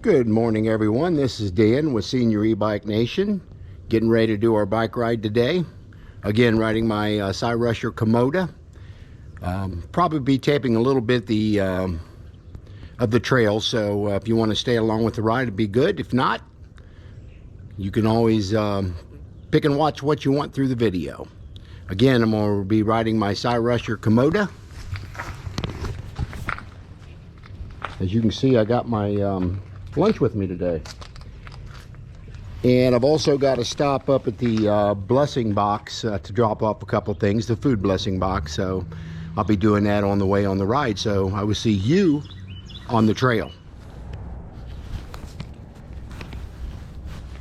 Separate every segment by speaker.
Speaker 1: Good morning, everyone. This is Dan with Senior E-Bike Nation, getting ready to do our bike ride today. Again, riding my Cyrusher Kommoda. Probably be taping a little bit of the trail, so if you want to stay along with the ride, it'd be good. If not, you can always pick and watch what you want through the video. Again, I'm going to be riding my Cyrusher Kommoda. As you can see, I got my lunch with me today, and I've also got to stop up at the blessing box to drop off a couple things, the food blessing box, so I'll be doing that on the way on the ride, so I will see you on the trail.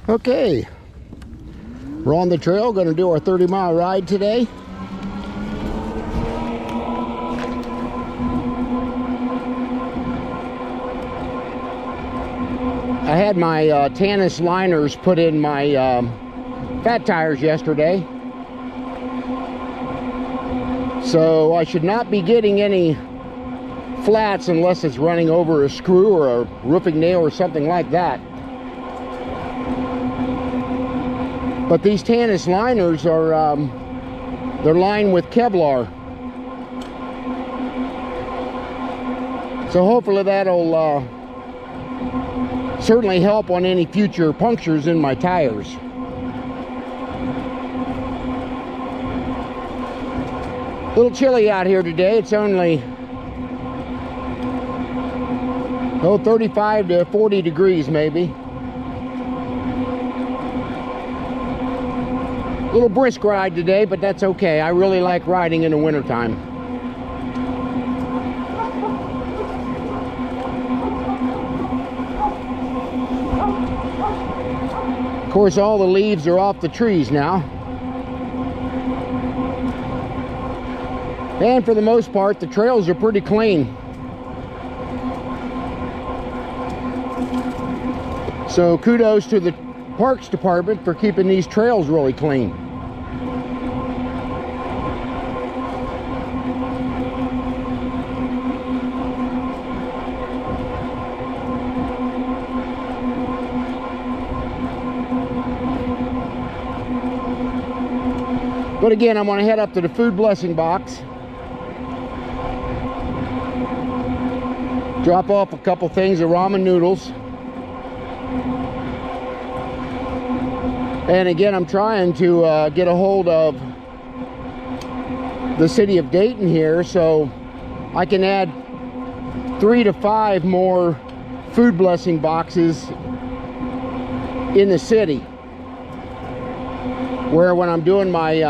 Speaker 1: Okay, we're on the trail, going to do our 30-mile ride today. I had my Tannus liners put in my fat tires yesterday, so I should not be getting any flats unless it's running over a screw or a roofing nail or something like that. But these Tannus liners are they're lined with Kevlar, so hopefully that'll certainly help on any future punctures in my tires. A little chilly out here today. It's only 35 to 40 degrees maybe. A little brisk ride today, but that's okay. I really like riding in the wintertime. Of course, all the leaves are off the trees now, and for the most part the trails are pretty clean, so kudos to the Parks Department for keeping these trails really clean. But again, I'm going to head up to the food blessing box, drop off a couple things of ramen noodles, and again, I'm trying to get a hold of the city of Dayton here so I can add 3 to 5 more food blessing boxes in the city, where when I'm doing my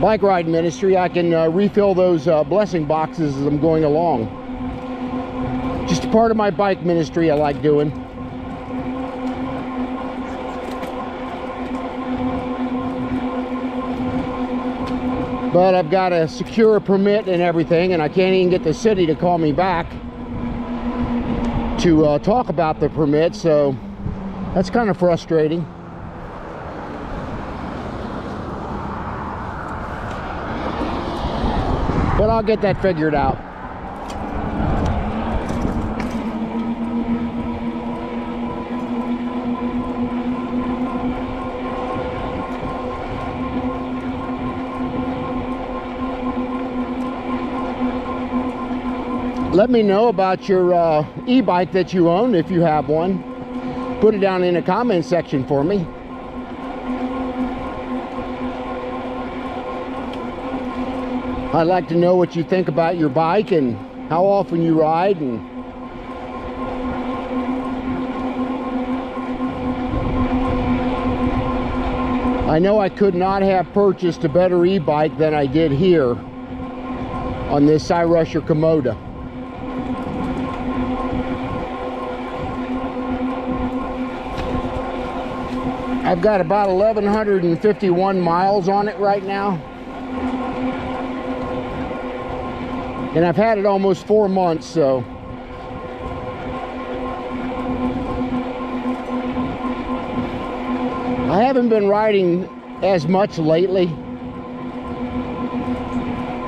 Speaker 1: bike ride ministry, I can refill those blessing boxes as I'm going along. Just a part of my bike ministry I like doing. But I've got to secure a permit and everything, and I can't even get the city to call me back to talk about the permit, so that's kind of frustrating. But I'll get that figured out. Let me know about your e-bike that you own, if you have one. Put it down in the comment section for me. I'd like to know what you think about your bike and how often you ride. And I know I could not have purchased a better e-bike than I did here on this Cyrusher Kommoda. I've got about 1,151 miles on it right now. And I've had it almost 4 months, so I haven't been riding as much lately.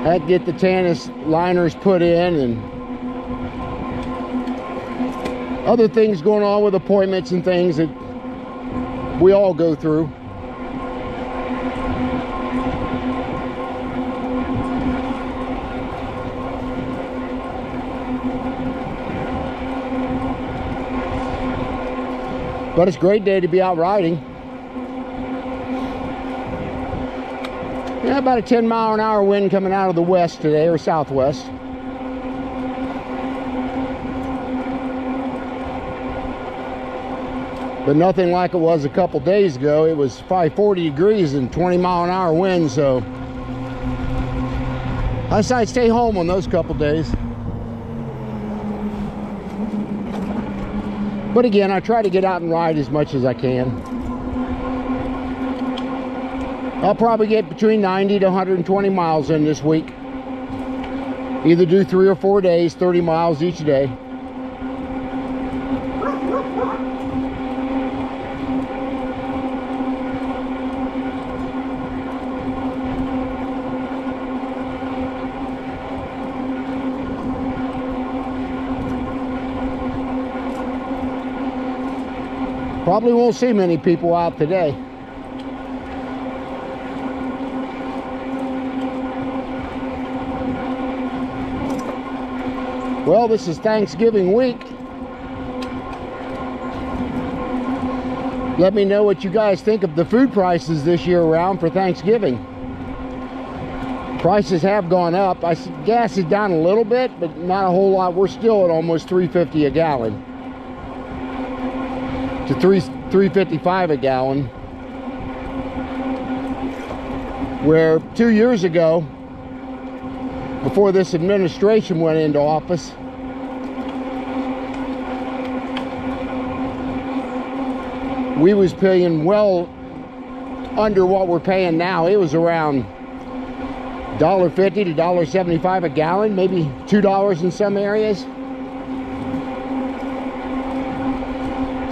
Speaker 1: I had to get the Tannus liners put in, and other things going on with appointments and things that we all go through. But it's a great day to be out riding. Yeah, about a 10-mile-an-hour wind coming out of the west today, or southwest. But nothing like it was a couple days ago. It was probably 40 degrees and 20-mile-an-hour wind, so I decided to stay home on those couple days. But again, I try to get out and ride as much as I can. I'll probably get between 90 to 120 miles in this week. Either do 3 or 4 days, 30 miles each day. Probably won't see many people out today. Well, this is Thanksgiving week. Let me know what you guys think of the food prices this year around for Thanksgiving. Prices have gone up. Gas is down a little bit, but not a whole lot. We're still at almost $3.50 a gallon. To $3.55 a gallon, where 2 years ago, before this administration went into office, we was paying well under what we're paying now. It was around $1.50 to $1.75 a gallon, maybe $2 in some areas.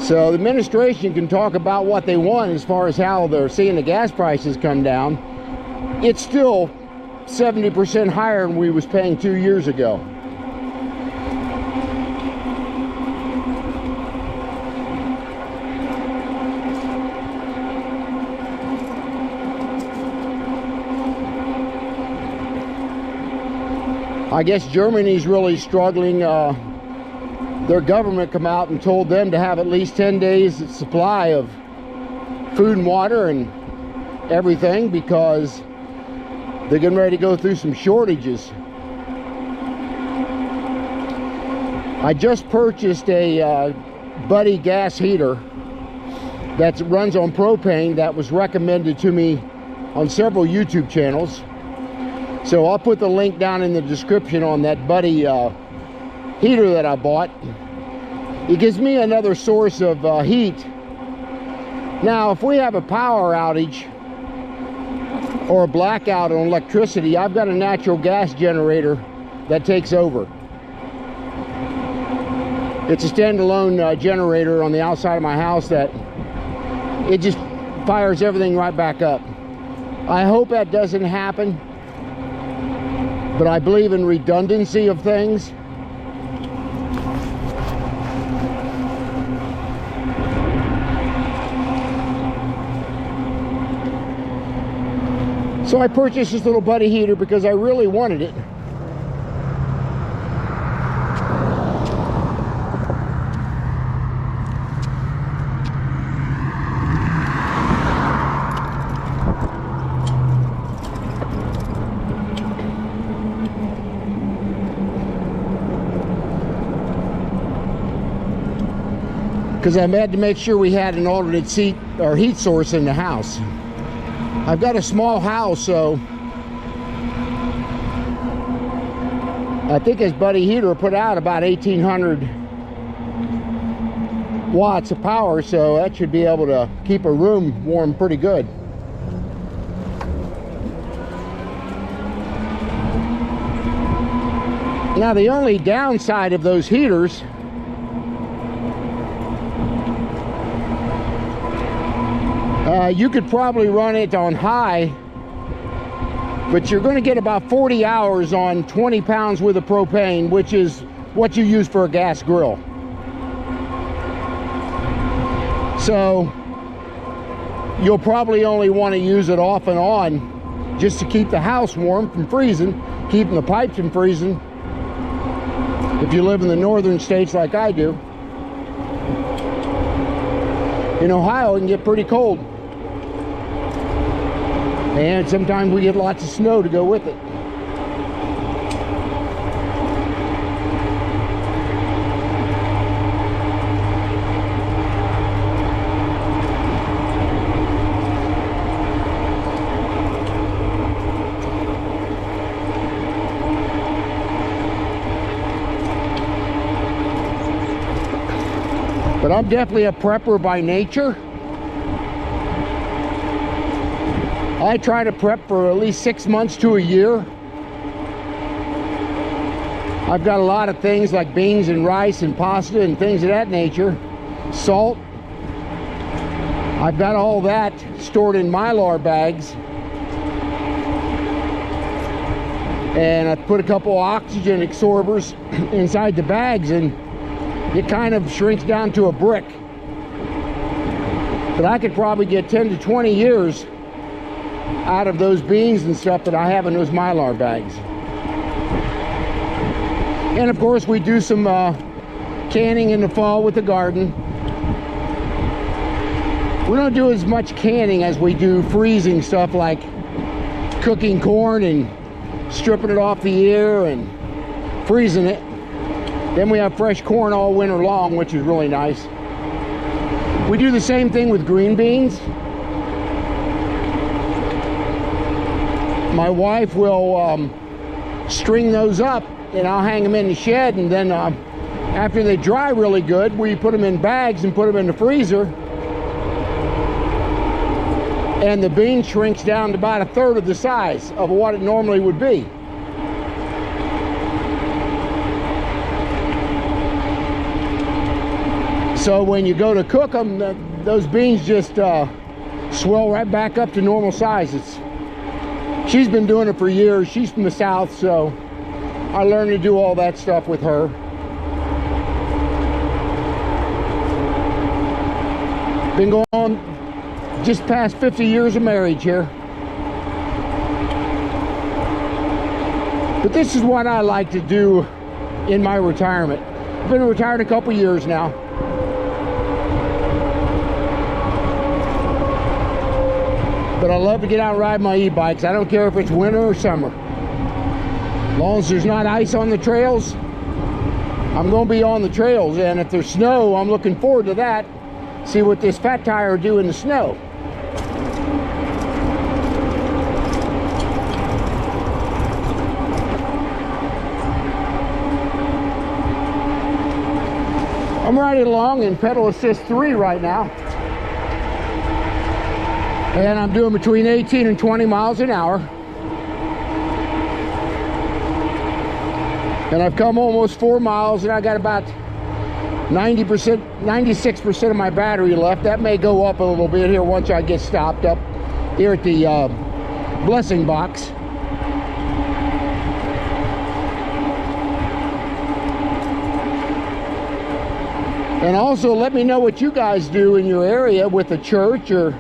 Speaker 1: So the administration can talk about what they want as far as how they're seeing the gas prices come down. It's still 70% higher than we was paying 2 years ago. I guess Germany's really struggling. Their government come out and told them to have at least 10 days supply of food and water and everything, because they're getting ready to go through some shortages. I just purchased a Buddy gas heater that runs on propane that was recommended to me on several YouTube channels. So I'll put the link down in the description on that Buddy heater that I bought. It gives me another source of heat. Now, if we have a power outage or a blackout on electricity, I've got a natural gas generator that takes over. It's a standalone generator on the outside of my house that it just fires everything right back up. I hope that doesn't happen, but I believe in redundancy of things. So I purchased this little Buddy heater because I really wanted it. Because I had to make sure we had an alternate seat or heat source in the house. I've got a small house, so I think this Buddy heater put out about 1,800 watts of power, so that should be able to keep a room warm pretty good. Now, the only downside of those heaters you could probably run it on high, but you're going to get about 40 hours on 20 pounds worth of propane, which is what you use for a gas grill. So you'll probably only want to use it off and on just to keep the house warm from freezing, keeping the pipes from freezing. If you live in the northern states like I do. In Ohio, it can get pretty cold. And sometimes we get lots of snow to go with it. But I'm definitely a prepper by nature. I try to prep for at least 6 months to a year. I've got a lot of things like beans and rice and pasta and things of that nature. Salt. I've got all that stored in Mylar bags. And I put a couple oxygen absorbers inside the bags, and it kind of shrinks down to a brick. But I could probably get 10 to 20 years out of those beans and stuff that I have in those Mylar bags. And of course we do some canning in the fall with the garden. We don't do as much canning as we do freezing stuff, like cooking corn and stripping it off the ear and freezing it. Then we have fresh corn all winter long, which is really nice. We do the same thing with green beans. My wife will string those up, and I'll hang them in the shed, and then after they dry really good, we put them in bags and put them in the freezer. And the bean shrinks down to about 1/3 of the size of what it normally would be. So when you go to cook them, those beans just swell right back up to normal sizes. She's been doing it for years. She's from the South, so I learned to do all that stuff with her. Been going on just past 50 years of marriage here. But this is what I like to do in my retirement. I've been retired a couple years now. But I love to get out and ride my e-bikes. I don't care if it's winter or summer. As long as there's not ice on the trails, I'm going to be on the trails. And if there's snow, I'm looking forward to that. See what this fat tire will do in the snow. I'm riding along in pedal assist 3 right now. And I'm doing between 18 and 20 miles an hour. And I've come almost 4 miles, and I got about 90%, 96% of my battery left. That may go up a little bit here once I get stopped up here at the blessing box. And also let me know what you guys do in your area with the church, or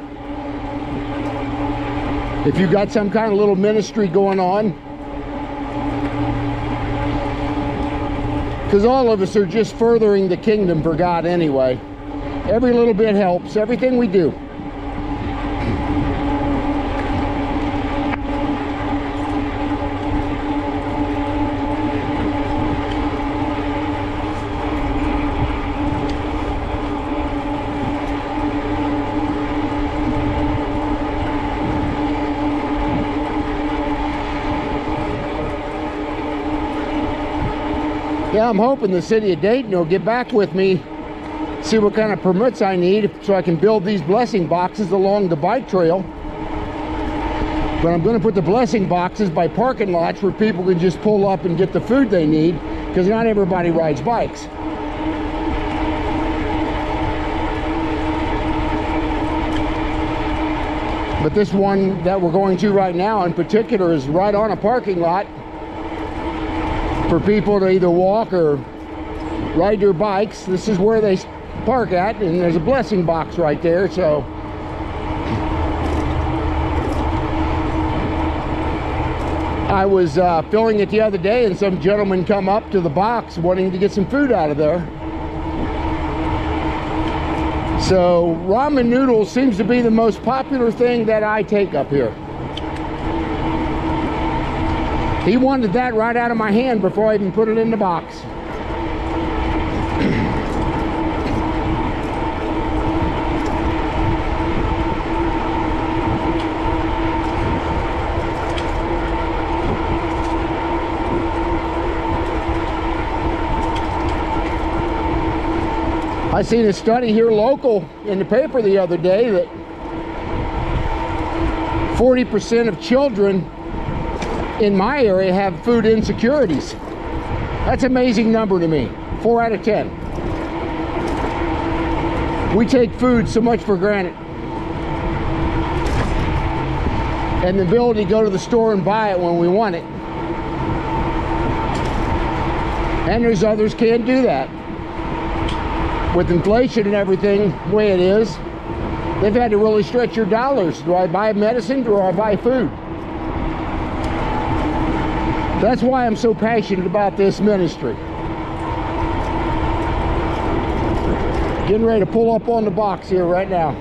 Speaker 1: if you've got some kind of little ministry going on. Because all of us are just furthering the kingdom for God anyway. Every little bit helps, everything we do. Yeah, I'm hoping the city of Dayton will get back with me, see what kind of permits I need so I can build these blessing boxes along the bike trail. But I'm going to put the blessing boxes by parking lots where people can just pull up and get the food they need, because not everybody rides bikes. But this one that we're going to right now in particular is right on a parking lot for people to either walk or ride their bikes. This is where they park at, and there's a blessing box right there. So I was filling it the other day, and some gentleman come up to the box wanting to get some food out of there. So ramen noodles seems to be the most popular thing that I take up here. He wanted that right out of my hand before I even put it in the box. I seen a study here local in the paper the other day that 40% of children in my area have food insecurities. That's an amazing number to me. 4 out of 10. We take food so much for granted. And the ability to go to the store and buy it when we want it. And there's others can't do that. With inflation and everything the way it is, they've had to really stretch your dollars. Do I buy medicine or do I buy food? That's why I'm so passionate about this ministry. Getting ready to pull up on the box here right now.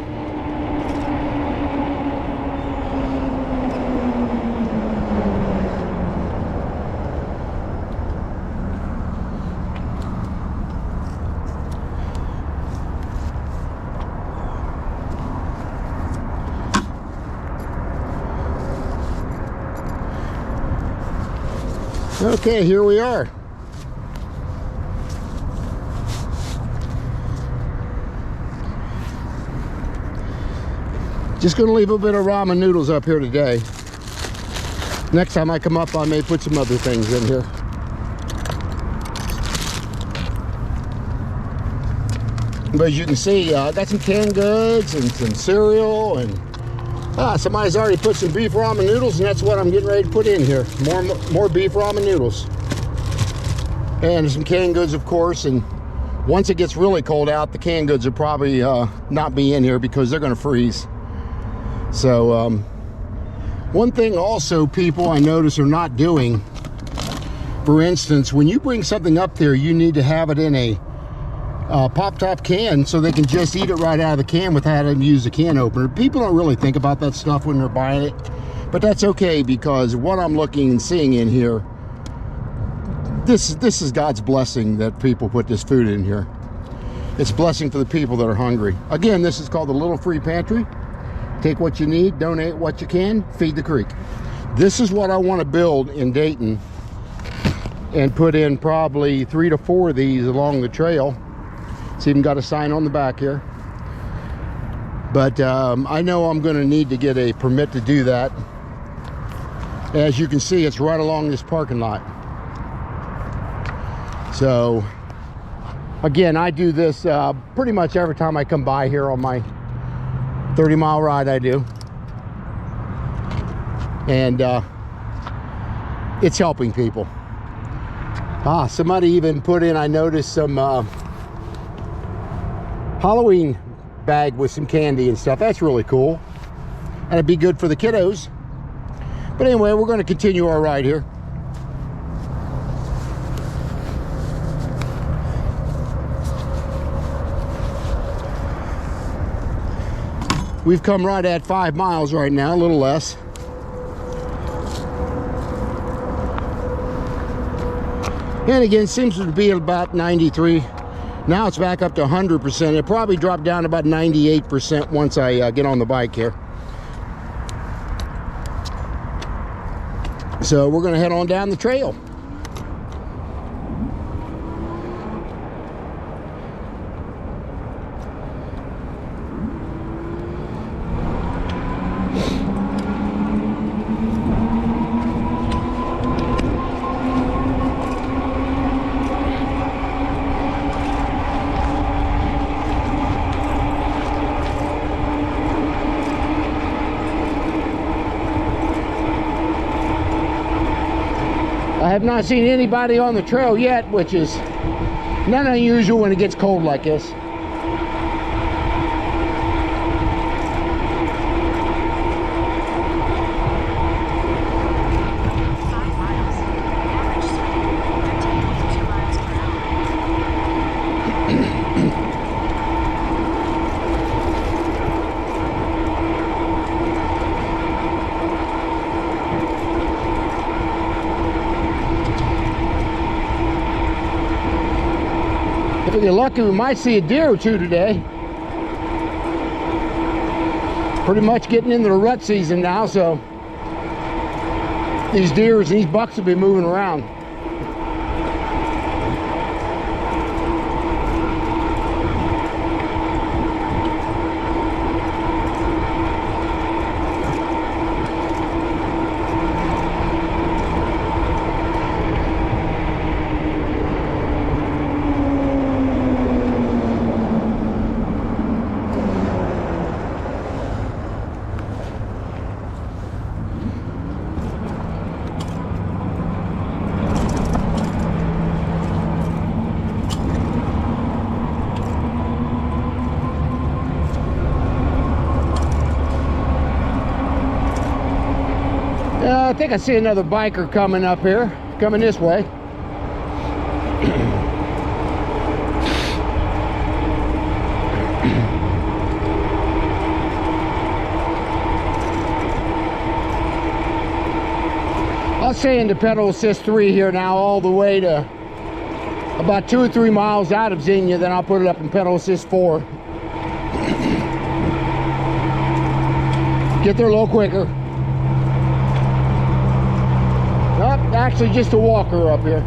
Speaker 1: Okay, here we are. Just gonna leave a bit of ramen noodles up here today. Next time I come up, I may put some other things in here. But as you can see, got some canned goods and some cereal, and somebody's already put some beef ramen noodles, and that's what I'm getting ready to put in here. More beef ramen noodles. And some canned goods, of course, and once it gets really cold out, the canned goods will probably not be in here because they're going to freeze. So, one thing also people I notice are not doing, for instance, when you bring something up there, you need to have it in a pop-top can so they can just eat it right out of the can without having to use a can opener. People don't really think about that stuff when they're buying it, but that's okay, because what I'm looking and seeing in here, this is God's blessing that people put this food in here. It's a blessing for the people that are hungry. Again, this is called the Little Free Pantry. Take what you need, donate what you can, feed the creek. This is what I want to build in Dayton and put in probably 3 to 4 of these along the trail. It's even got a sign on the back here. But I know I'm going to need to get a permit to do that. As you can see, it's right along this parking lot. So, again, I do this pretty much every time I come by here on my 30-mile ride. I do. And it's helping people. Somebody even put in, I noticed, some Halloween bag with some candy and stuff. That's really cool, and it'd be good for the kiddos. But anyway, we're going to continue our ride here. We've come right at 5 miles right now, a little less. And again, seems to be about 93. Now it's back up to 100%. It probably dropped down to about 98% once I get on the bike here. So we're going to head on down the trail. I have not seen anybody on the trail yet, which is not unusual when it gets cold like this. If we get lucky, we might see a deer or two today. Pretty much getting into the rut season now, so these deers and these bucks will be moving around. I think I see another biker coming up here, coming this way. I'll stay into pedal assist 3 here now, all the way to about 2 or 3 miles out of Xenia, then I'll put it up in pedal assist 4. Get there a little quicker. Nope, actually just a walker up here.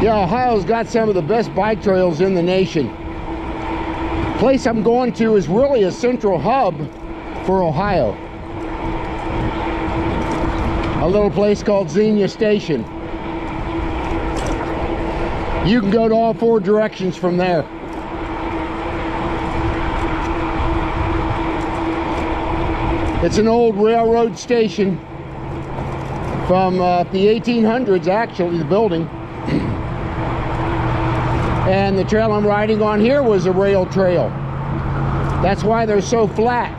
Speaker 1: Yeah, Ohio's got some of the best bike trails in the nation. The place I'm going to is really a central hub for Ohio. A little place called Xenia Station. You can go to all 4 directions from there. It's an old railroad station from the 1800s, actually, the building. And the trail I'm riding on here was a rail trail. That's why they're so flat.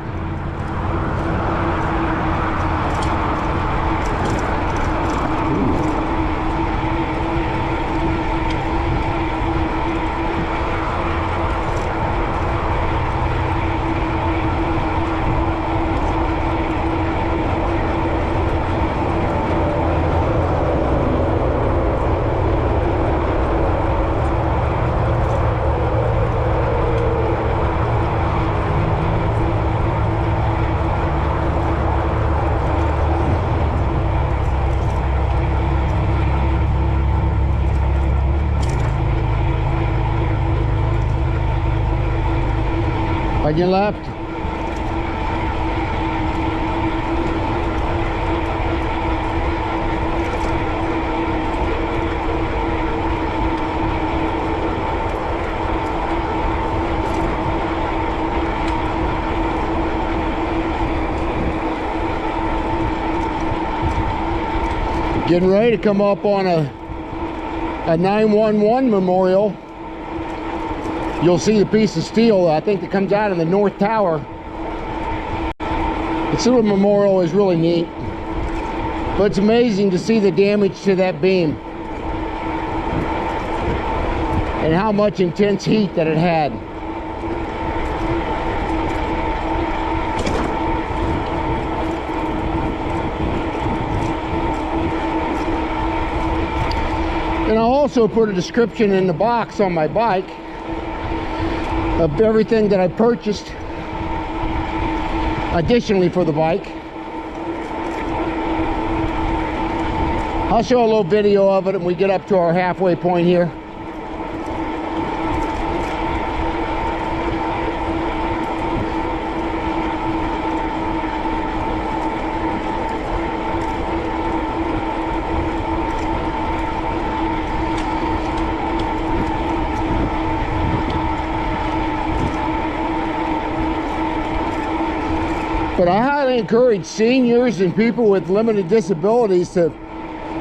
Speaker 1: On your left. Getting ready to come up on a 911 memorial. You'll see the piece of steel, I think, that comes out of the north tower. This little memorial is really neat. But it's amazing to see the damage to that beam. And how much intense heat that it had. And I'll also put a description in the box on my bike of everything that I purchased additionally for the bike. I'll show a little video of it when we get up to our halfway point here. But I highly encourage seniors and people with limited disabilities to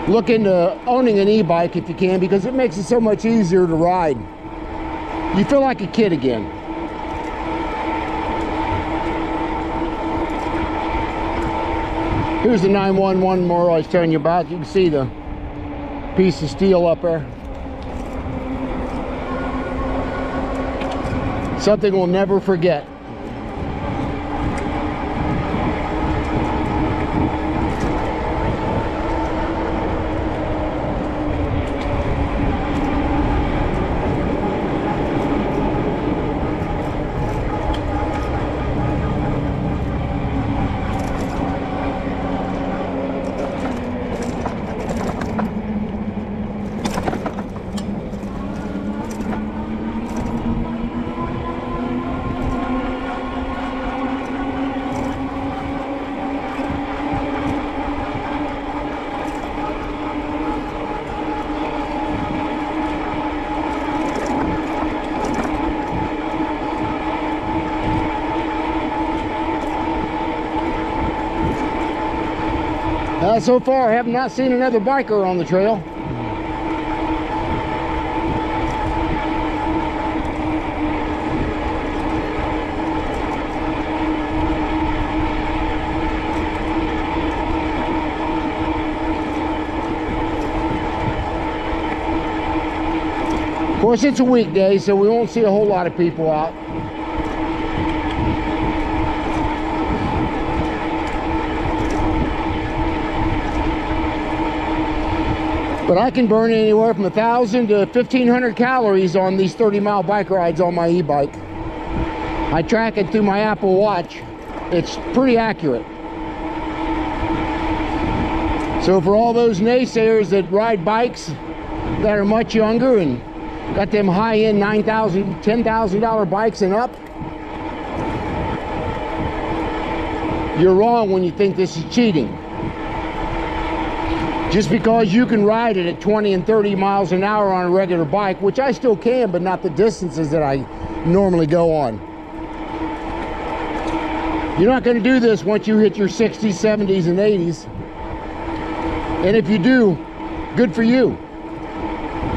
Speaker 1: look into owning an e-bike if you can, because it makes it so much easier to ride. You feel like a kid again. Here's the 911 motor I was telling you about. You can see the piece of steel up there. Something we'll never forget. So far, I have not seen another biker on the trail. Of course, it's a weekday, so we won't see a whole lot of people out. But I can burn anywhere from 1,000 to 1,500 calories on these 30-mile bike rides on my e-bike. I track it through my Apple Watch. It's pretty accurate. So for all those naysayers that ride bikes that are much younger and got them high-end $9,000, $10,000 bikes and up, you're wrong when you think this is cheating. Just because you can ride it at 20 and 30 miles an hour on a regular bike, which I still can, but not the distances that I normally go on. You're not going to do this once you hit your 60s, 70s, and 80s. And if you do, good for you.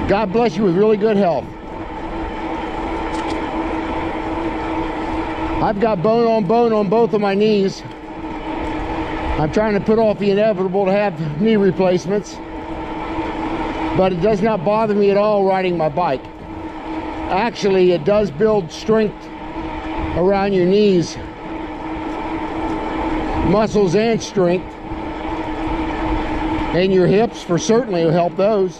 Speaker 1: God bless you with really good health. I've got bone on both of my knees. I'm trying to put off the inevitable to have knee replacements, but it does not bother me at all riding my bike. Actually, it does build strength around your knees, muscles and strength, and your hips for certainly will help those.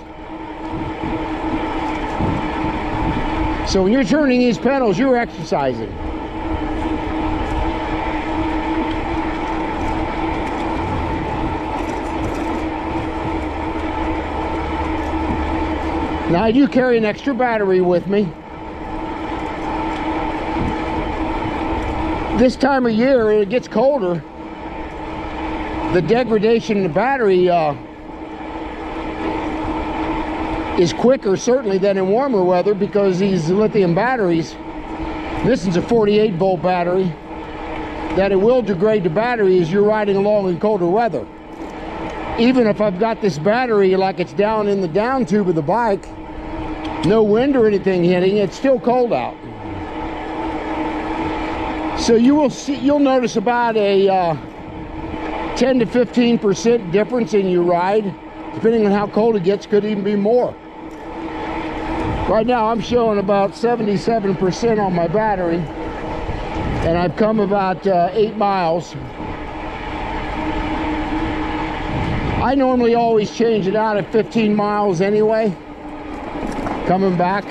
Speaker 1: So when you're turning these pedals, you're exercising. Now I do carry an extra battery with me. This time of year, it gets colder. The degradation in the battery is quicker certainly than in warmer weather, because these lithium batteries, this is a 48 volt battery, that it will degrade the battery as you're riding along in colder weather. Even if I've got this battery like it's down in the down tube of the bike, no wind or anything hitting, it's still cold out. So you'll notice about a 10 to 15% difference in your ride, depending on how cold it gets. Could even be more. Right now I'm showing about 77% on my battery, and I've come about 8 miles. I normally always change it out at 15 miles anyway, coming back.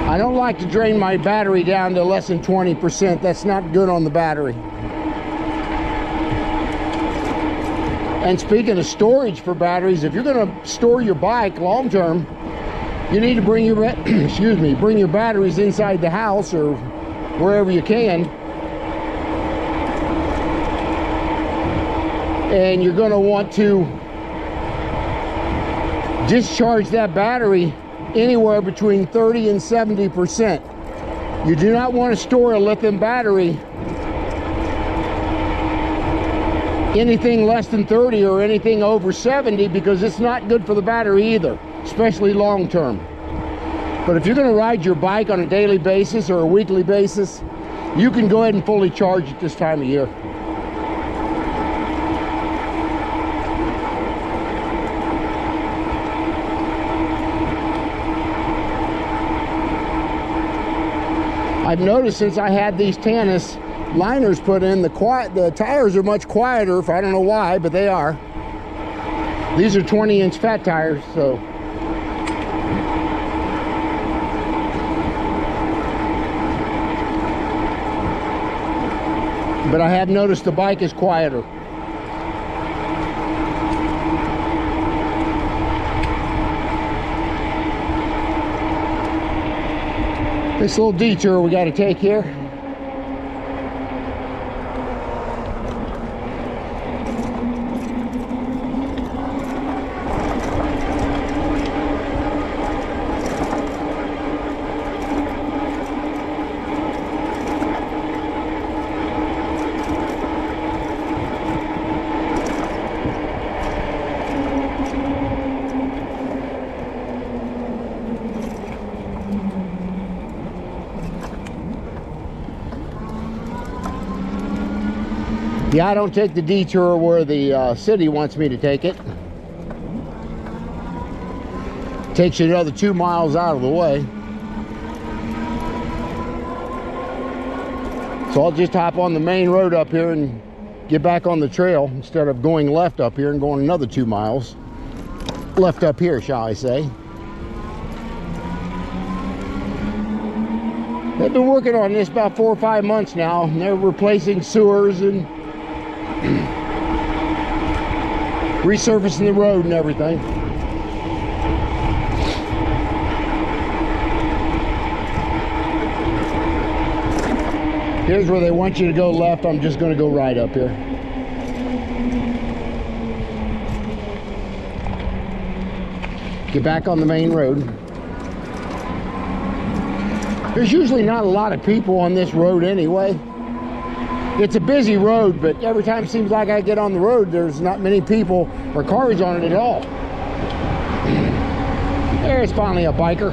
Speaker 1: I don't like to drain my battery down to less than 20%. That's not good on the battery. And speaking of storage for batteries, if you're going to store your bike long term, you need to bring your bring your batteries inside the house or wherever you can. And you're going to want to discharge that battery anywhere between 30 and 70%. You do not want to store a lithium battery anything less than 30 or anything over 70, because it's not good for the battery either, especially long term. But if you're going to ride your bike on a daily basis or a weekly basis, you can go ahead and fully charge at this time of year. I've noticed since I had these Tannus liners put in, the tires are much quieter. I don't know why, but they are. These are 20-inch fat tires, so. But I have noticed the bike is quieter. This little detour we got to take here. Yeah, I don't take the detour where the city wants me to take it. Takes you another 2 miles out of the way. So I'll just hop on the main road up here and get back on the trail instead of going left up here and going another 2 miles. Left up here, shall I say. They've been working on this about 4 or 5 months now, and they're replacing sewers and resurfacing the road and everything. Here's where they want you to go left. I'm just going to go right up here. Get back on the main road. There's usually not a lot of people on this road anyway. It's a busy road, but every time it seems like I get on the road, there's not many people or cars on it at all. There's finally a biker.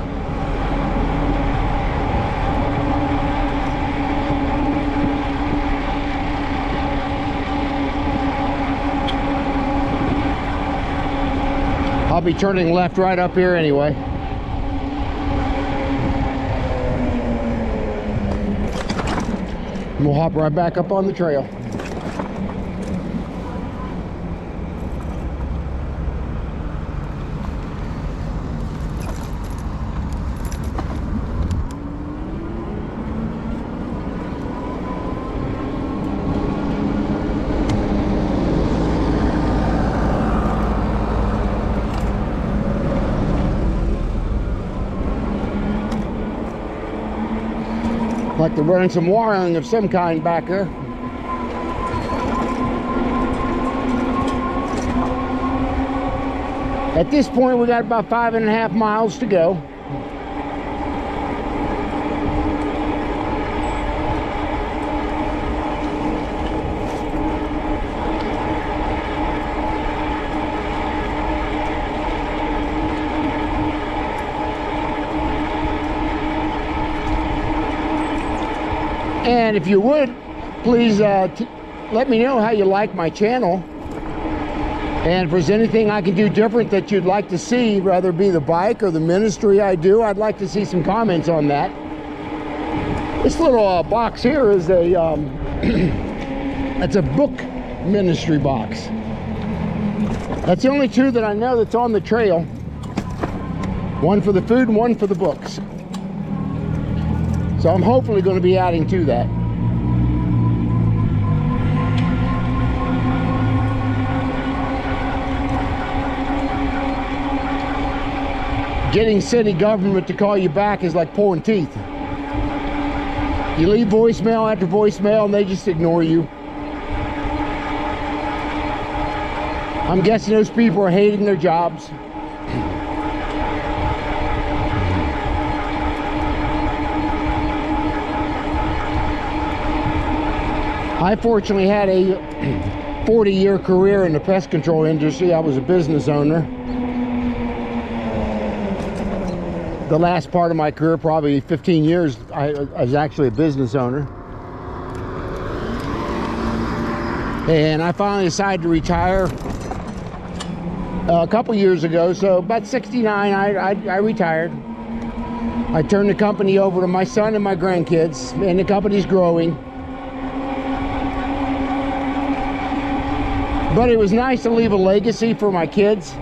Speaker 1: I'll be turning left right up here anyway. And we'll hop right back up on the trail. Like they're running some wiring of some kind back there. At this point, we got about 5.5 miles to go. And if you would, please let me know how you like my channel. And if there's anything I can do different that you'd like to see, whether it be the bike or the ministry I do, I'd like to see some comments on that. This little box here is a, it's a book ministry box. That's the only two that I know that's on the trail. One for the food and one for the books. So I'm hopefully going to be adding to that. Getting city government to call you back is like pulling teeth. You leave voicemail after voicemail and they just ignore you. I'm guessing those people are hating their jobs. I fortunately had a 40-year career in the pest control industry. I was a business owner. The last part of my career, probably 15 years, I was actually a business owner. And I finally decided to retire a couple years ago. So about 69, I retired. I turned the company over to my son and my grandkids, and the company's growing. But it was nice to leave a legacy for my kids.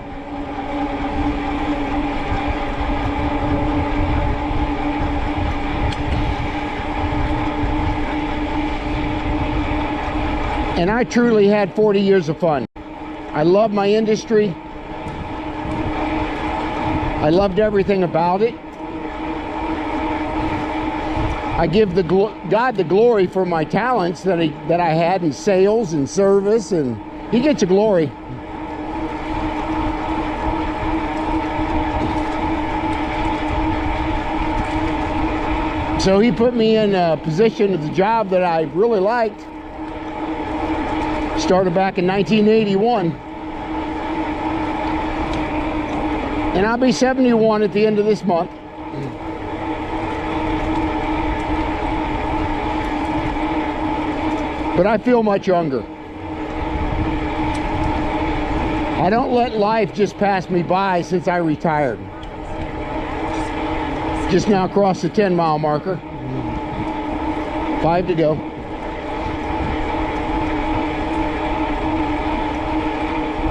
Speaker 1: And I truly had 40 years of fun. I love my industry. I loved everything about it. I give God the glory for my talents that I had in sales and service, and He gets the glory. So He put me in a position of the job that I really liked. Started back in 1981. And I'll be 71 at the end of this month. But I feel much younger. I don't let life just pass me by since I retired. Just now crossed the 10-mile marker. 5 to go.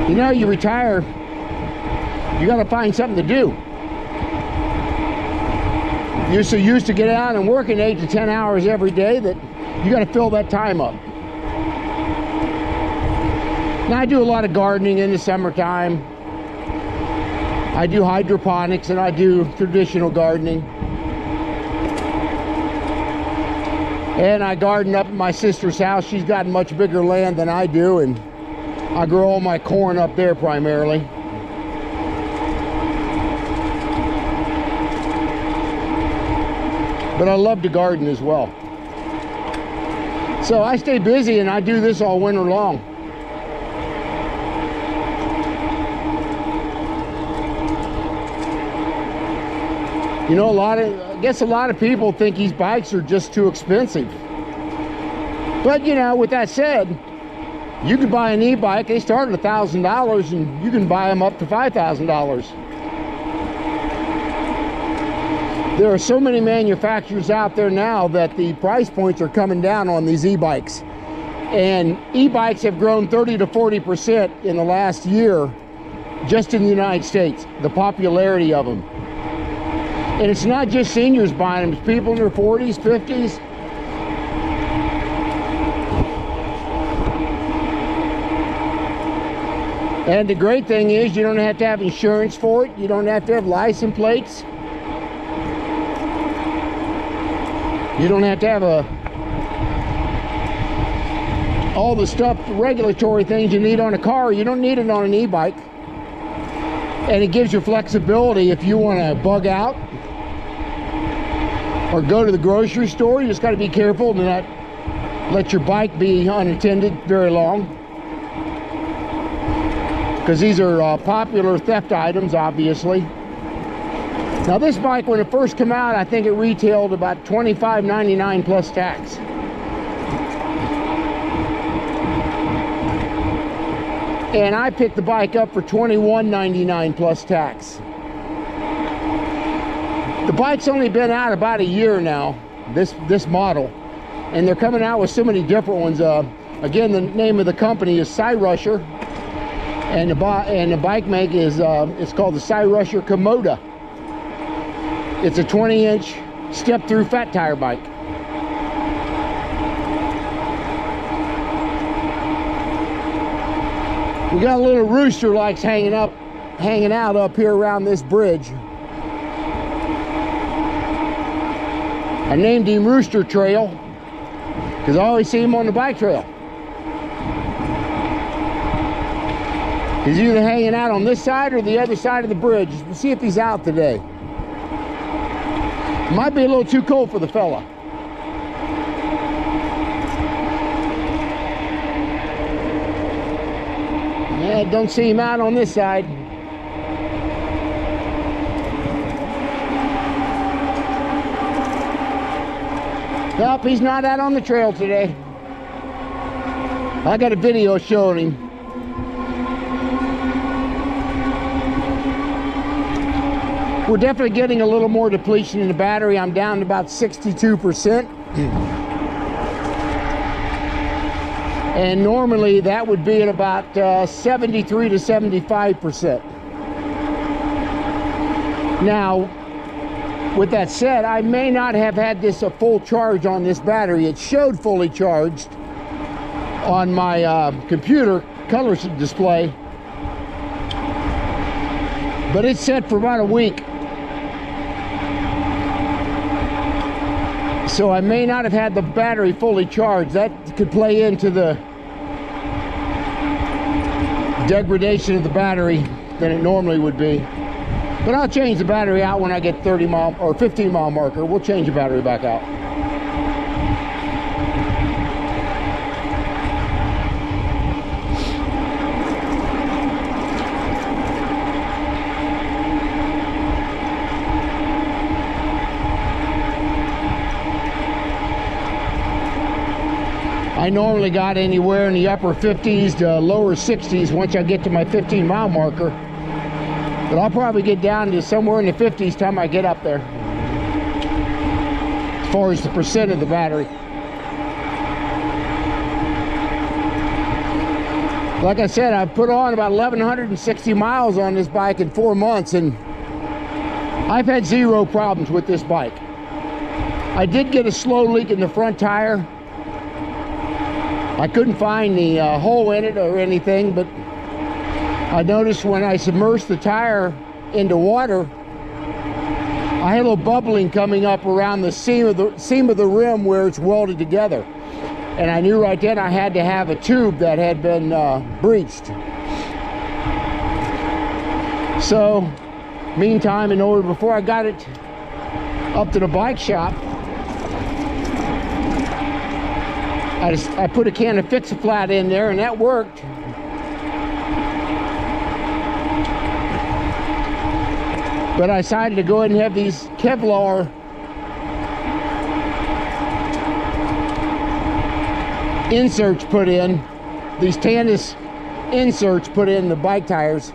Speaker 1: You know, you retire, you got to find something to do. You're so used to getting out and working 8 to 10 hours every day that you got to fill that time up. Now, I do a lot of gardening in the summertime. I do hydroponics and I do traditional gardening. And I garden up at my sister's house. She's got much bigger land than I do, and I grow all my corn up there primarily. But I love to garden as well. So I stay busy and I do this all winter long. You know, I guess a lot of people think these bikes are just too expensive. But you know, with that said, you can buy an e-bike, they start at $1,000, and you can buy them up to $5,000. There are so many manufacturers out there now that the price points are coming down on these e-bikes. And e-bikes have grown 30 to 40% in the last year just in the United States, the popularity of them. And it's not just seniors buying them, it's people in their 40s, 50s. And the great thing is you don't have to have insurance for it. You don't have to have license plates. You don't have to have all the stuff, the regulatory things you need on a car. You don't need it on an e-bike. And it gives you flexibility if you want to bug out or go to the grocery store. You just got to be careful to not let your bike be unattended very long, because these are popular theft items, obviously. Now this bike, when it first came out, I think it retailed about $25.99 plus tax. And I picked the bike up for $21.99 plus tax. The bike's only been out about a year now, this model, and they're coming out with so many different ones. Again, the name of the company is Cyrusher, and the bike make is it's called the Cyrusher Kommoda. It's a 20-inch step-through fat tire bike. We got a little rooster likes hanging out up here around this bridge. I named him Rooster Trail because I always see him on the bike trail. He's either hanging out on this side or the other side of the bridge. We'll see if he's out today. Might be a little too cold for the fella. Don't see him out on this side. Nope, he's not out on the trail today. I got a video showing him. We're definitely getting a little more depletion in the battery. I'm down to about 62%. And normally that would be at about 73 to 75%. Now, with that said, I may not have had this a full charge on this battery. It showed fully charged on my computer color display, but it's set for about a week. So I may not have had the battery fully charged. That could play into the degradation of the battery than it normally would be. But I'll change the battery out when I get 30 mile or 15 mile marker. We'll change the battery back out. I normally got anywhere in the upper 50s to lower 60s once I get to my 15 mile marker. But I'll probably get down to somewhere in the 50s time I get up there, as far as the percent of the battery. Like I said, I've put on about 1,160 miles on this bike in 4 months, and I've had zero problems with this bike. I did get a slow leak in the front tire. I couldn't find the hole in it or anything, but I noticed when I submerged the tire into water, I had a little bubbling coming up around the seam of the rim where it's welded together. And I knew right then I had to have a tube that had been breached. So, meantime, before I got it up to the bike shop, I put a can of Fix-A-Flat in there, and that worked. But I decided to go ahead and have these Kevlar inserts put in, these Tannus inserts put in the bike tires.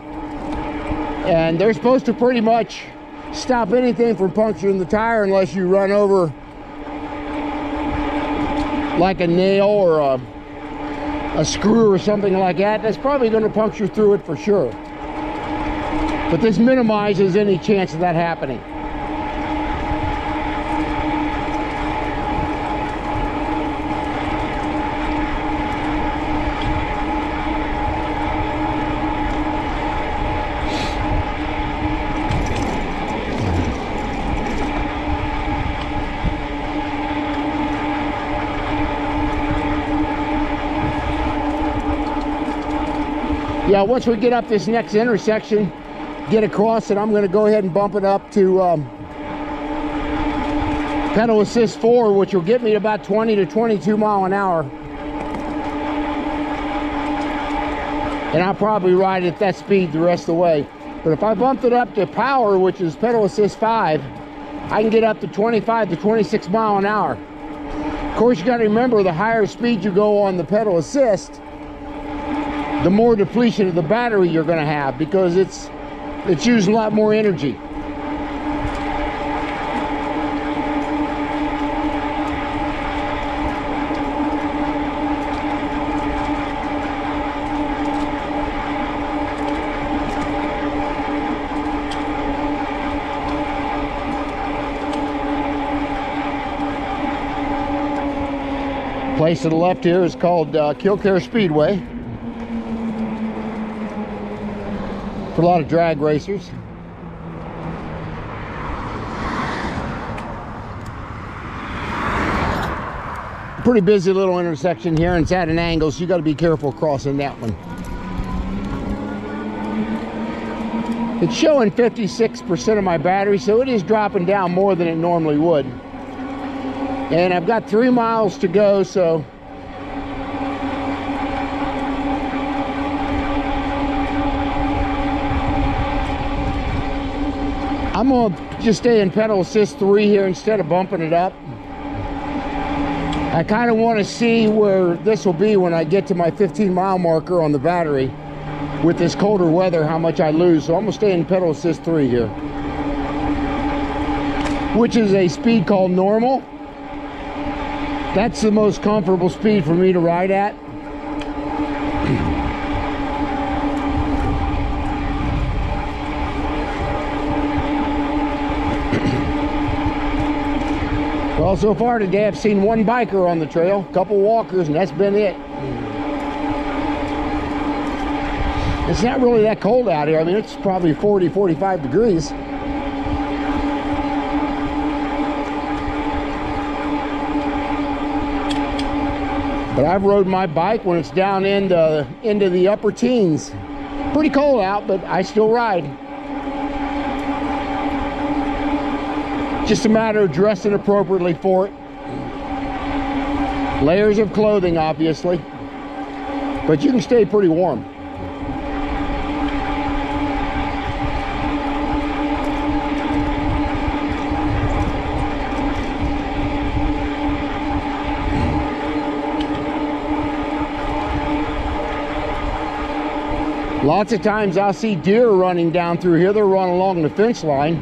Speaker 1: And they're supposed to pretty much stop anything from puncturing the tire unless you run over like a nail or a screw or something like that. That's probably going to puncture through it for sure. But this minimizes any chance of that happening. Yeah, once we get up this next intersection, get across it, I'm going to go ahead and bump it up to pedal assist 4, which will get me to about 20 to 22 mile an hour. And I'll probably ride at that speed the rest of the way. But if I bumped it up to power, which is pedal assist 5, I can get up to 25 to 26 mile an hour. Of course, you got to remember, the higher speed you go on the pedal assist, the more depletion of the battery you're going to have, because it's using a lot more energy. Place to the left here is called Killcare Speedway. For a lot of drag racers. Pretty busy little intersection here, and it's at an angle, so you got to be careful crossing that one. It's showing 56% of my battery, so it is dropping down more than it normally would. And I've got 3 miles to go, so I'm gonna just stay in pedal assist 3 here instead of bumping it up. I kind of want to see where this will be when I get to my 15-mile marker on the battery with this colder weather, how much I lose. So I'm gonna stay in pedal assist 3 here, which is a speed called normal. That's the most comfortable speed for me to ride at. Well, so far today I've seen one biker on the trail, a couple walkers, and that's been it. It's not really that cold out here. I mean, it's probably 40, 45 degrees. But I've rode my bike when it's down into the upper teens. Pretty cold out, but I still ride. Just a matter of dressing appropriately for it. Layers of clothing, obviously, but you can stay pretty warm. Lots of times I'll see deer running down through here. They're running along the fence line.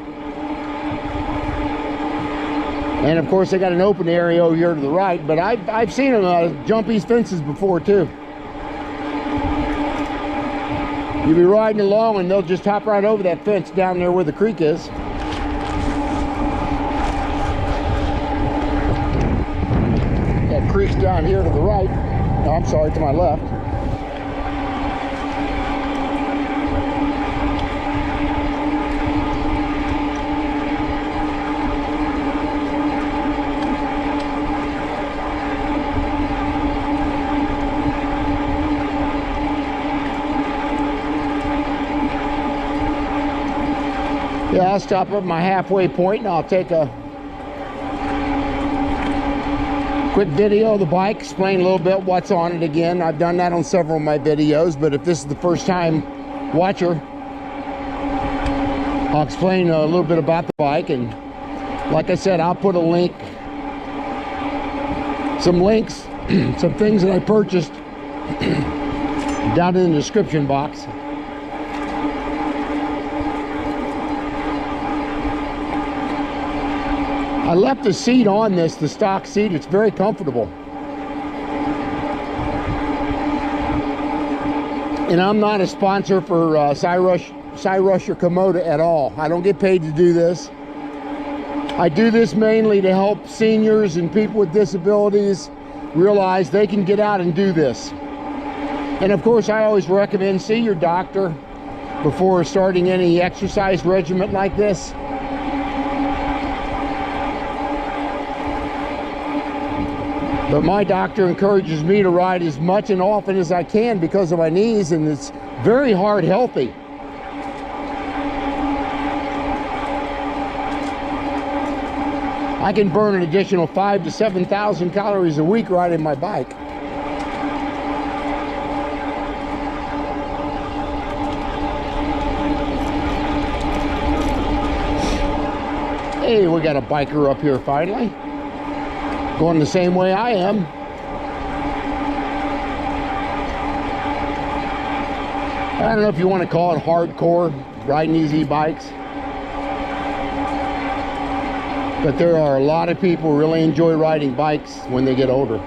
Speaker 1: And of course they got an open area over here to the right, but I've seen them jump these fences before too. You'll be riding along and they'll just hop right over that fence down there where the creek is. That creek's down here to the right. No, I'm sorry, to my left. Yeah, I'll stop at my halfway point and I'll take a quick video of the bike, explain a little bit what's on it again. I've done that on several of my videos, but if this is the first time watcher, I'll explain a little bit about the bike. And like I said, I'll put a link, some links, some things that I purchased down in the description box. I left the seat on this, the stock seat. It's very comfortable. And I'm not a sponsor for Cyrusher Kommoda at all. I don't get paid to do this. I do this mainly to help seniors and people with disabilities realize they can get out and do this. And of course, I always recommend see your doctor before starting any exercise regimen like this. But my doctor encourages me to ride as much and often as I can because of my knees, and it's very hard healthy. I can burn an additional 5,000 to 7,000 calories a week riding my bike. Hey, we got a biker up here finally. Going the same way I am. I don't know if you want to call it hardcore riding these e-bikes, but there are a lot of people who really enjoy riding bikes when they get older.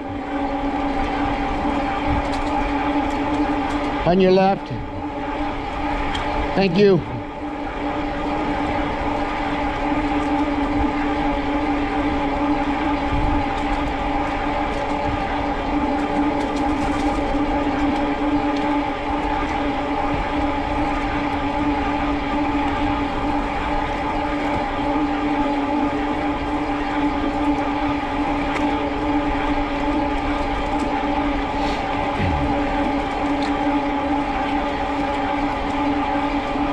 Speaker 1: On your left. Thank you.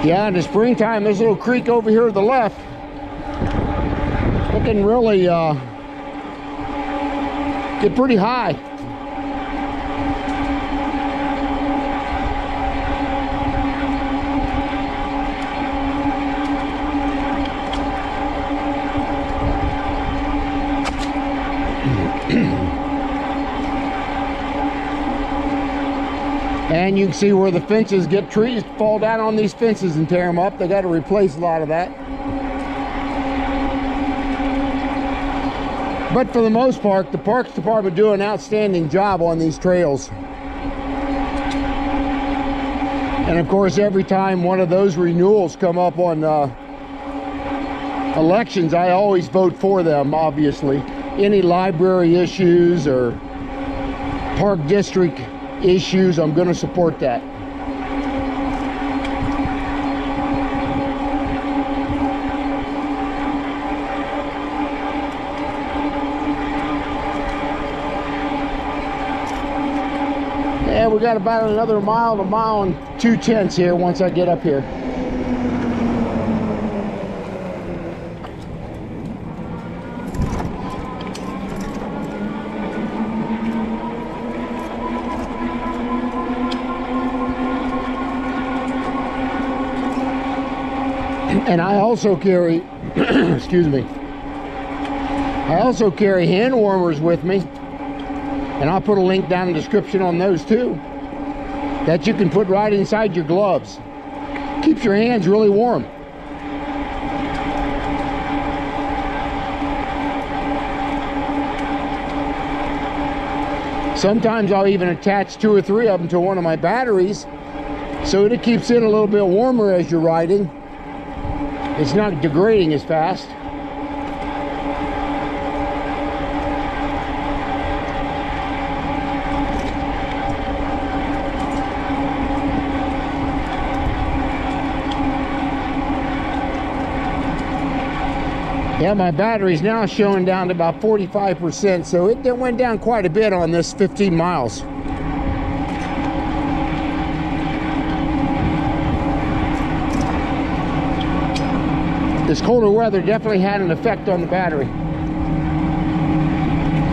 Speaker 1: Yeah, in the springtime, this little creek over here to the left, it can really get pretty high. And you can see where the fences get trees fall down on these fences and tear them up. They got to replace a lot of that. But for the most part, the Parks Department do an outstanding job on these trails. And of course, every time one of those renewals come up on elections, I always vote for them, obviously. Any library issues or park district issues, I'm going to support that. And we got about another mile to mile and 2/10 here once I get up here. And I also carry, excuse me, I also carry hand warmers with me. And I'll put a link down in the description on those too, that you can put right inside your gloves. Keeps your hands really warm. Sometimes I'll even attach 2 or 3 of them to one of my batteries so it keeps it a little bit warmer as you're riding. It's not degrading as fast. Yeah, my battery's now showing down to about 45%, so it went down quite a bit on this 15 miles. This colder weather definitely had an effect on the battery.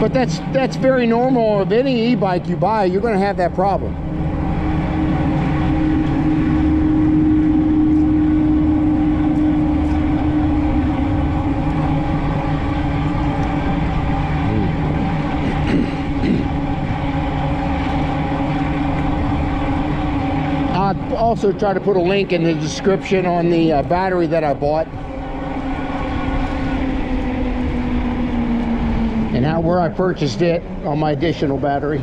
Speaker 1: But that's very normal. Of any e-bike you buy, you're going to have that problem. I'll also try to put a link in the description on the battery that I bought. And where I purchased it on my additional battery.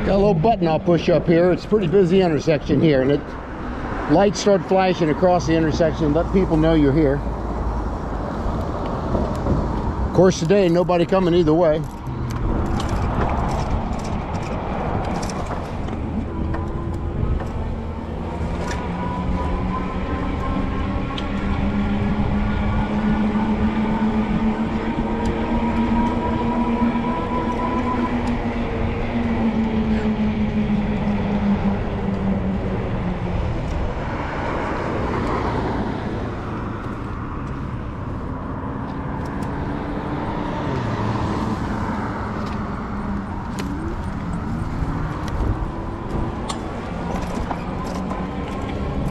Speaker 1: Got a little button I'll push up here. It's a pretty busy intersection here, and lights start flashing across the intersection. Let people know you're here. Of course, today nobody coming either way.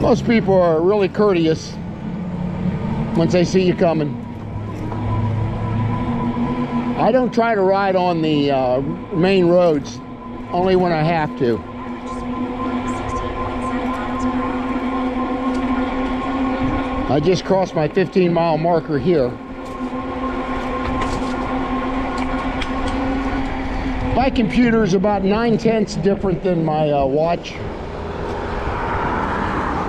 Speaker 1: Most people are really courteous once they see you coming. I don't try to ride on the main roads, only when I have to. I just crossed my 15-mile marker here. My computer is about 9/10 different than my watch.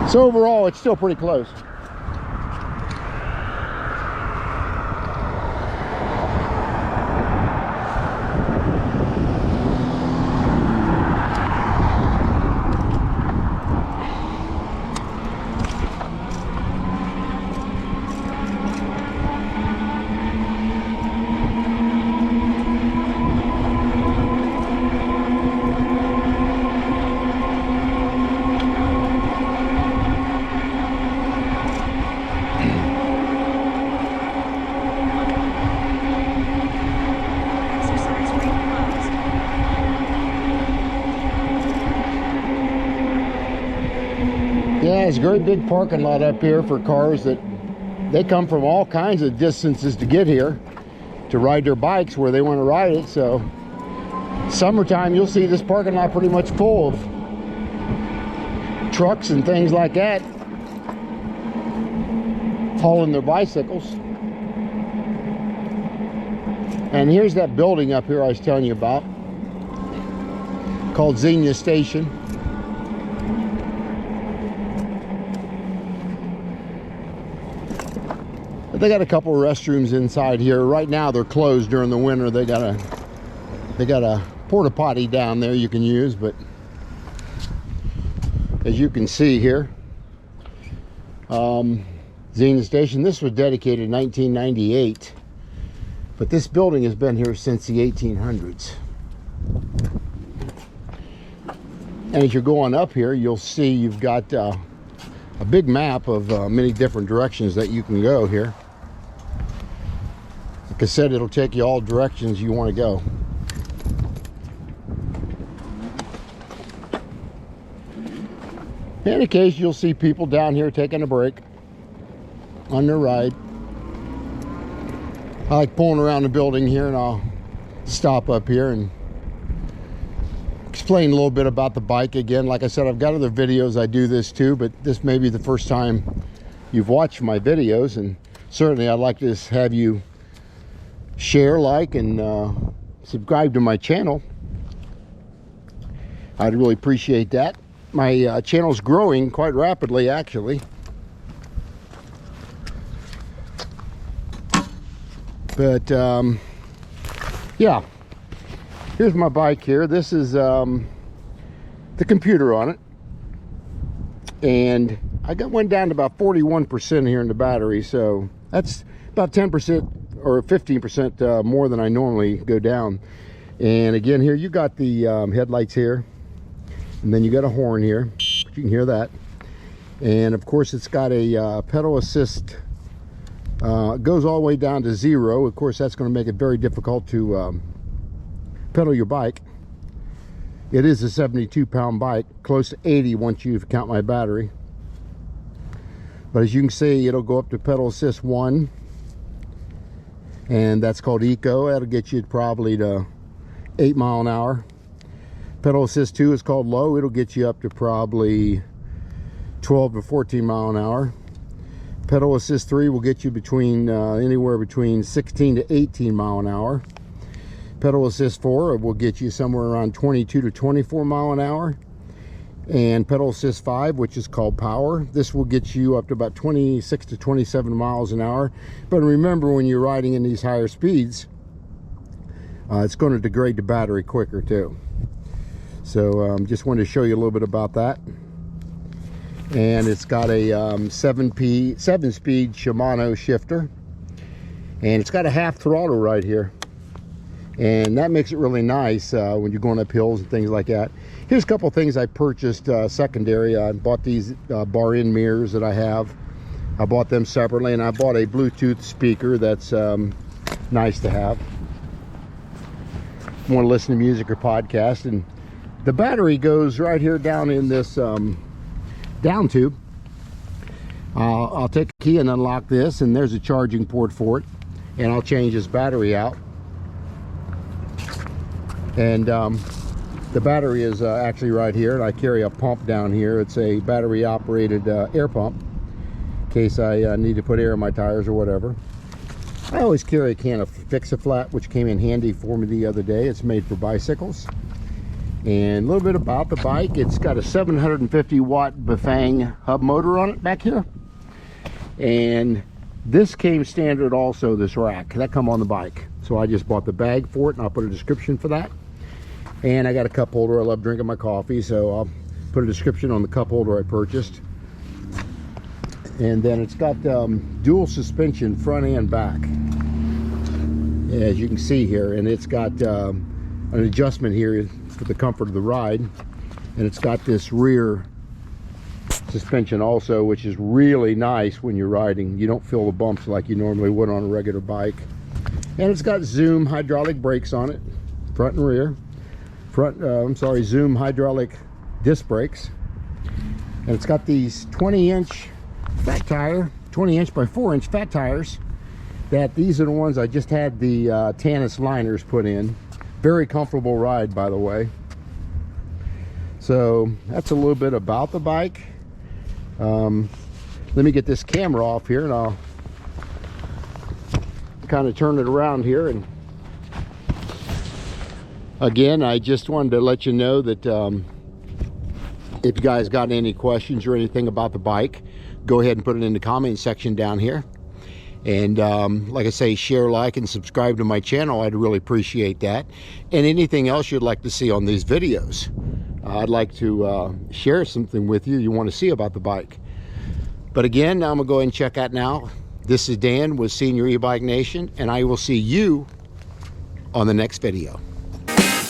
Speaker 1: So overall, it's still pretty close. it's a great big parking lot up here for cars that they come from all kinds of distances to get here to ride their bikes where they want to ride it. So summertime, you'll see this parking lot pretty much full of trucks and things like that hauling their bicycles. And here's that building up here I was telling you about, called Xenia Station. They got a couple of restrooms inside here. Right now they're closed during the winter. They got a porta potty down there you can use, but as you can see here, Xenia Station, this was dedicated in 1998, but this building has been here since the 1800s. And as you're going up here, you'll see you've got a big map of many different directions that you can go here. Like I said, it'll take you all directions you want to go. And occasionally you'll see people down here taking a break on their ride. I like pulling around the building here, and I'll stop up here and explain a little bit about the bike again. Like I said, I've got other videos I do this too, but this may be the first time you've watched my videos, and certainly I'd like to have you share, like, and subscribe to my channel. I'd really appreciate that. My channel's growing quite rapidly, actually. But yeah, here's my bike here. This is the computer on it, and I went down to about 41% here in the battery, so that's about 10% or 15% more than I normally go down. And again, here you got the headlights here, and then you got a horn here, you can hear that. And of course it's got a pedal assist. It goes all the way down to 0. Of course that's going to make it very difficult to pedal your bike. It is a 72-pound bike, close to 80 once you count my battery. But as you can see, it'll go up to pedal assist 1, and that's called Eco. That'll get you probably to 8 miles an hour. Pedal assist 2 is called low. It'll get you up to probably 12 to 14 miles an hour. Pedal assist 3 will get you between anywhere between 16 to 18 miles an hour. Pedal assist 4 will get you somewhere around 22 to 24 miles an hour. And pedal assist 5, which is called power, this will get you up to about 26 to 27 miles an hour. But remember, when you're riding in these higher speeds, it's going to degrade the battery quicker too. So just wanted to show you a little bit about that. And it's got a 7-speed Shimano shifter, and it's got a half throttle right here, and that makes it really nice when you're going up hills and things like that. Here's a couple things I purchased secondary. I bought these bar in mirrors that I have. I bought them separately, and I bought a Bluetooth speaker that's nice to have. I want to listen to music or podcast. And the battery goes right here down in this down tube. I'll take a key and unlock this, and there's a charging port for it, and I'll change this battery out. And the battery is actually right here, and I carry a pump down here. It's a battery operated air pump in case I need to put air in my tires or whatever. I always carry a can of Fix-A-Flat, which came in handy for me the other day. It's made for bicycles. And a little bit about the bike. It's got a 750 watt Bafang hub motor on it back here, and this came standard also, this rack that come on the bike. So I just bought the bag for it, and I'll put a description for that. And I got a cup holder. I love drinking my coffee, so I'll put a description on the cup holder I purchased. And then it's got dual suspension front and back, as you can see here, and it's got an adjustment here for the comfort of the ride, and it's got this rear suspension also, which is really nice when you're riding. You don't feel the bumps like you normally would on a regular bike. And it's got Zoom hydraulic brakes on it, front and rear. Zoom hydraulic disc brakes. And it's got these 20-inch fat tire, 20-inch by 4-inch fat tires. That these are the ones I just had the Tannus liners put in. Very comfortable ride, by the way. So that's a little bit about the bike. Let me get this camera off here and I'll kind of turn it around here. And again, I just wanted to let you know that if you guys got any questions or anything about the bike, go ahead and put it in the comment section down here. And like I say, share, like, and subscribe to my channel. I'd really appreciate that. And anything else you'd like to see on these videos. I'd like to share something with you want to see about the bike. But again, I'm going to go ahead and check out now. This is Dan with Senior E-Bike Nation, and I will see you on the next video.